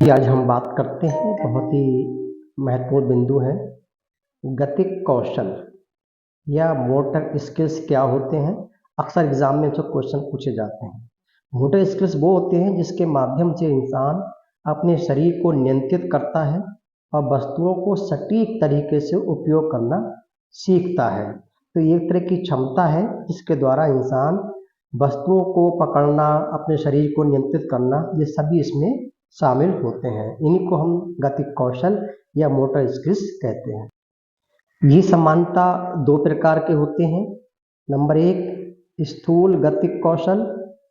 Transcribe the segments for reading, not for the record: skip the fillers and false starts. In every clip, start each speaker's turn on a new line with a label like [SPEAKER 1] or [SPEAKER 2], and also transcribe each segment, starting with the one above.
[SPEAKER 1] आज हम बात करते हैं बहुत ही महत्वपूर्ण बिंदु है गतिक कौशल या मोटर स्किल्स क्या होते हैं। अक्सर एग्जाम में जो क्वेश्चन पूछे जाते हैं मोटर स्किल्स वो होते हैं जिसके माध्यम से इंसान अपने शरीर को नियंत्रित करता है और वस्तुओं को सटीक तरीके से उपयोग करना सीखता है। तो ये एक तरह की क्षमता है जिसके द्वारा इंसान वस्तुओं को पकड़ना, अपने शरीर को नियंत्रित करना, ये सभी इसमें शामिल होते हैं। इन्हीं को हम गतिक कौशल या मोटर स्किल्स कहते हैं। ये समानता दो प्रकार के होते हैं। नंबर एक, स्थूल गतिक कौशल,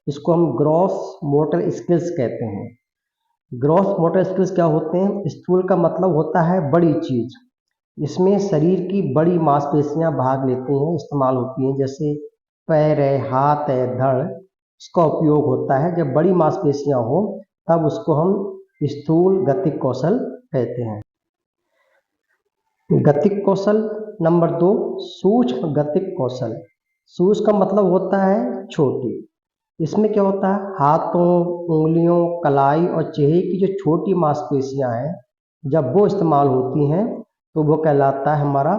[SPEAKER 1] इसको हम ग्रॉस मोटर स्किल्स कहते हैं। ग्रॉस मोटर स्किल्स क्या होते हैं? स्थूल का मतलब होता है बड़ी चीज, इसमें शरीर की बड़ी मांसपेशियां भाग लेती हैं, इस्तेमाल होती हैं। जैसे पैर है, हाथ है, धड़, इसका उपयोग होता है। जब बड़ी मांसपेशियां हो तब उसको हम स्थूल गतिक कौशल कहते हैं। गतिक कौशल नंबर दो, सूक्ष्म गतिक कौशल। सूक्ष्म का मतलब होता है छोटी। इसमें क्या होता है? हाथों, उंगलियों, कलाई और चेहरे की जो छोटी मांसपेशियां हैं, जब वो इस्तेमाल होती हैं तो वो कहलाता है हमारा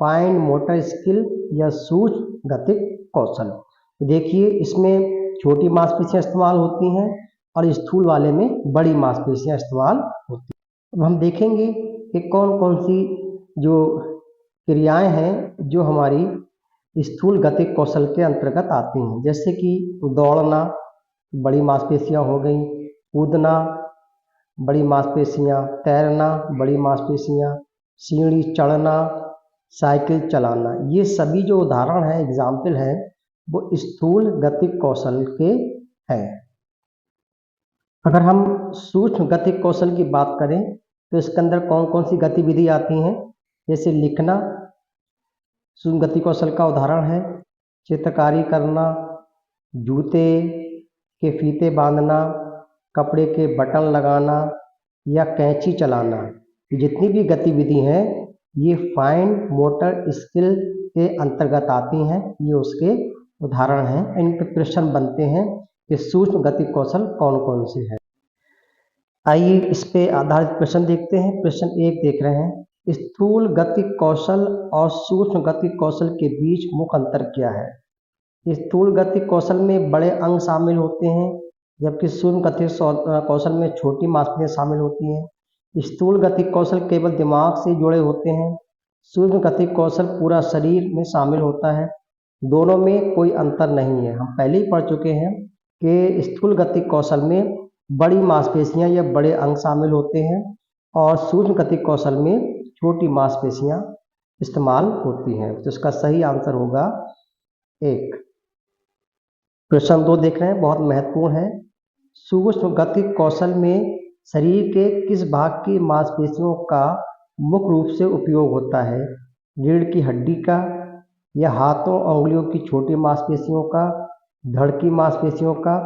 [SPEAKER 1] फाइन मोटर स्किल या सूक्ष्म गतिक कौशल। देखिए, इसमें छोटी मांसपेशियां इस्तेमाल होती हैं और स्थूल वाले में बड़ी मांसपेशियां इस्तेमाल होती हैं। अब हम देखेंगे कि कौन कौन सी जो क्रियाएं हैं जो हमारी स्थूल गतिक कौशल के अंतर्गत आती हैं। जैसे कि दौड़ना, बड़ी मांसपेशियां हो गई। कूदना, बड़ी मांसपेशियां। तैरना, बड़ी मांसपेशियां। सीढ़ी चढ़ना, साइकिल चलाना, ये सभी जो उदाहरण है, एग्जाम्पल है, वो स्थूल गतिक कौशल के हैं। अगर हम सूक्ष्म गतिक कौशल की बात करें तो इसके अंदर कौन कौन सी गतिविधि आती हैं? जैसे लिखना सूक्ष्म गतिक कौशल का उदाहरण है। चित्रकारी करना, जूते के फीते बांधना, कपड़े के बटन लगाना या कैंची चलाना, जितनी भी गतिविधि हैं ये फाइन मोटर स्किल के अंतर्गत आती हैं। ये उसके उदाहरण हैं। इन पर प्रश्न बनते हैं कि सूक्ष्म गतिक कौशल कौन कौन से हैं। आइए इस पे आधारित प्रश्न देखते हैं। प्रश्न एक देख रहे हैं, स्थूल गतिक कौशल और सूक्ष्म गतिक कौशल के बीच मुख्य अंतर क्या है? स्थूल गतिक कौशल में बड़े अंग शामिल होते हैं, जबकि सूक्ष्म गतिक कौशल में छोटी मांसपेशियां शामिल होती हैं। स्थूल गतिक कौशल केवल दिमाग से जुड़े होते हैं। सूक्ष्म गतिक कौशल पूरा शरीर में शामिल होता है। दोनों में कोई अंतर नहीं है। हम पहले ही पढ़ चुके हैं कि स्थूल गतिक कौशल में बड़ी मांसपेशियां या बड़े अंग शामिल होते हैं और सूक्ष्म गतिक कौशल में छोटी मांसपेशियां इस्तेमाल होती हैं। तो इसका सही आंसर होगा एक। प्रश्न दो देख रहे हैं, बहुत महत्वपूर्ण है। सूक्ष्म गतिक कौशल में शरीर के किस भाग की मांसपेशियों का मुख्य रूप से उपयोग होता है? रीढ़ की हड्डी का, या हाथों उंगलियों की छोटी मांसपेशियों का, धड़ की मांसपेशियों का,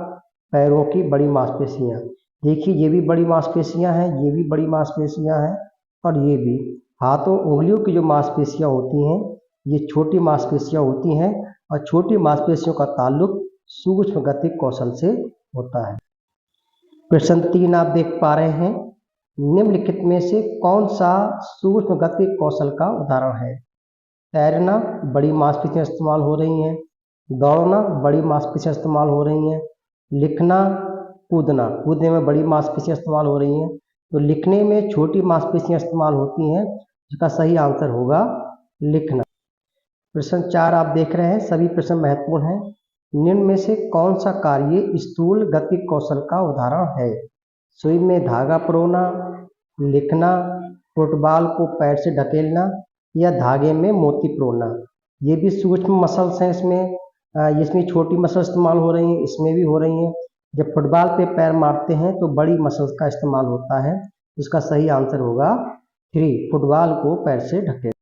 [SPEAKER 1] पैरों की बड़ी मांसपेशियां? देखिए, ये भी बड़ी मांसपेशियां हैं, ये भी बड़ी मांसपेशियां हैं और ये भी। हाथों उंगलियों की जो मांसपेशियां होती हैं ये छोटी मांसपेशियां होती हैं और छोटी मांसपेशियों का ताल्लुक सूक्ष्म गतिक कौशल से होता है। प्रश्न तीन आप देख पा रहे हैं, निम्नलिखित में से कौन सा सूक्ष्म गतिक कौशल का उदाहरण है? तैरना, बड़ी मांसपेशियां इस्तेमाल हो रही हैं। दौड़ना, बड़ी मांसपेशियां इस्तेमाल हो रही हैं। लिखना, कूदना, कूदने में बड़ी मांसपेशियां इस्तेमाल हो रही हैं। तो लिखने में छोटी मांसपेशियां इस्तेमाल होती हैं। इसका सही आंसर होगा लिखना। प्रश्न चार आप देख रहे हैं, सभी प्रश्न महत्वपूर्ण हैं। निम्न में से कौन सा कार्य स्थूल गतिक कौशल का उदाहरण है? सुई में धागा परोना, लिखना, फुटबॉल को पैर से ढकेलना या धागे में मोती परोना? ये भी सूक्ष्म मसल्स हैं। इसमें छोटी मसल इस्तेमाल हो रही हैं, इसमें भी हो रही हैं। जब फुटबॉल पे पैर मारते हैं तो बड़ी मसल्स का इस्तेमाल होता है। उसका सही आंसर होगा थ्री, फुटबॉल को पैर से ढकेल।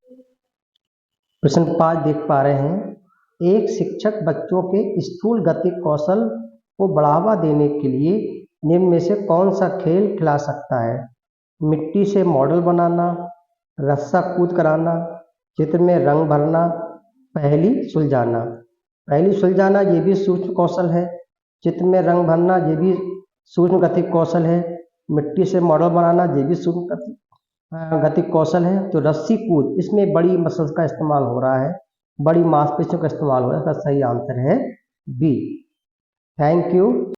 [SPEAKER 1] प्रश्न 5 देख पा रहे हैं, एक शिक्षक बच्चों के स्थूल गतिक कौशल को बढ़ावा देने के लिए निम्न में से कौन सा खेल खिला सकता है? मिट्टी से मॉडल बनाना, रस्सा कूद कराना, चित्र में रंग भरना, पहेली सुलझाना? पहेली सुलझाना ये भी सूक्ष्म कौशल है। चित्र में रंग भरना ये भी सूक्ष्म गतिक कौशल है। मिट्टी से मॉडल बनाना ये भी सूक्ष्म गतिक कौशल है। तो रस्सी कूद, इसमें बड़ी मसल्स का इस्तेमाल हो रहा है, बड़ी मांसपेशियों का इस्तेमाल हो रहा है। इसका सही आंसर है बी। Thank you.